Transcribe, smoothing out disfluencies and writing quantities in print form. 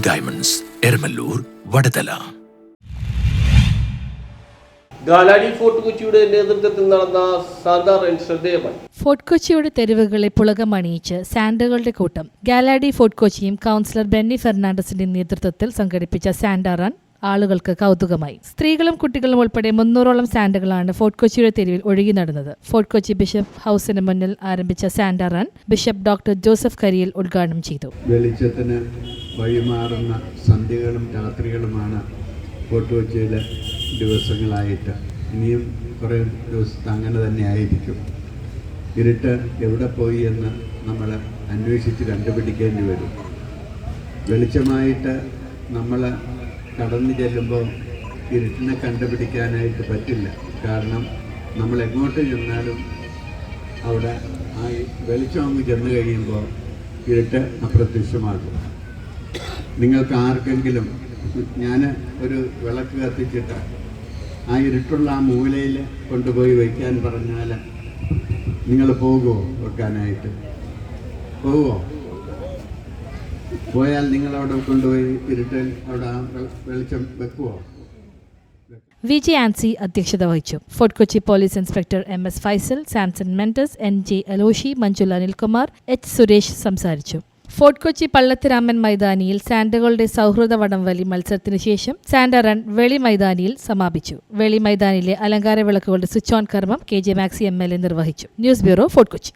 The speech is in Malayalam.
ഡയമണ്ട്സ്, എരമല്ലൂർ, വടതല. ഗാലാഡി ഫോർട്ട് കൊച്ചിയുടെ നേതൃത്വത്തിൽ നടന്ന സാന്താ റൺ ശ്രദ്ധേയമായി. ഫോർട്ട് കൊച്ചിയുടെ തെരുവുകളെ പുളകമണിയിച്ച് സാന്റകളുടെ കൂട്ടം. ഗാലാഡി ഫോർട്ട് കൊച്ചിയും കൗൺസിലർ ബെന്നി ഫെർണാണ്ടസിന്റെ നേതൃത്വത്തിൽ സംഘടിപ്പിച്ച സാന്റാ റൺ ആളുകൾക്ക് കൗതുകമായി. സ്ത്രീകളും കുട്ടികളും ഉൾപ്പെടെ 300ഓളം സാന്റകളാണ് ഫോർട്ട് കൊച്ചിയുടെ തെരുവിൽ ഒഴുകി നടന്നത്. ഫോർട്ട് കൊച്ചി ബിഷപ്പ് ഹൌസിന് മുന്നിൽ ആരംഭിച്ച Santa run bishop doctor Joseph Kariyil ഉദ്ഘാടനം ചെയ്തു. വെളിച്ചത്തിന് വഴിമാറുന്ന സന്ധ്യകളും രാത്രികളുമാണ് ഫോർട്ട് കൊച്ചിയിലെ ദിവസങ്ങളായിട്ട്. ഇനിയും കുറേ ദിവസത്തെ അങ്ങനെ തന്നെ ആയിരിക്കും. ഇരുട്ട് എവിടെ പോയി എന്ന് നമ്മൾ അന്വേഷിച്ച് കണ്ടുപിടിക്കേണ്ടി വരും. വെളിച്ചമായിട്ട് നമ്മൾ കടന്നു ചെല്ലുമ്പോൾ ഇരുട്ടിനെ കണ്ടുപിടിക്കാനായിട്ട് പറ്റില്ല. കാരണം നമ്മൾ എങ്ങോട്ട് ചെന്നാലും അവിടെ ആ വെളിച്ചം അങ്ങ് ചെന്ന് കഴിയുമ്പോൾ ഇരുട്ട് അപ്രത്യക്ഷമാകും. നിങ്ങൾക്ക് ആർക്കെങ്കിലും ഞാൻ ഒരു വിളക്ക് കത്തിച്ചിട്ട് ആ ഇരുട്ടുള്ള ആ മൂലയിൽ കൊണ്ടുപോയി വയ്ക്കാൻ പറഞ്ഞാൽ നിങ്ങൾ പോകുമോ? വെക്കാനായിട്ട് പോകുമോ? പോയാൽ നിങ്ങളവിടെ കൊണ്ടുപോയി ഇരുട്ടിൽ അവിടെ ആ വെളിച്ചം വെക്കുമോ? വിജി ആൻസി അധ്യക്ഷത വഹിച്ചു. Fort Kochi police inspector MS Faisal, Samson Mendes, NJ Aloshy, Manjula Anilkumar, H Suresh സംസാരിച്ചു. ഫോർട്ട് കൊച്ചി പള്ളത്തിരാമൻ മൈതാനിയിൽ സാന്റകളുടെ സൗഹൃദ വടംവലി മത്സരത്തിനു ശേഷം സാന്റാ റൺ വെളി മൈതാനിയിൽ സമാപിച്ചു. വെളി മൈതാനിയിലെ അലങ്കാര വിളക്കുകളുടെ സ്വിച്ച് ഓൺ കർമ്മം KJ മാക്സി MLA നിർവഹിച്ചു. News bureau, fort Kochi.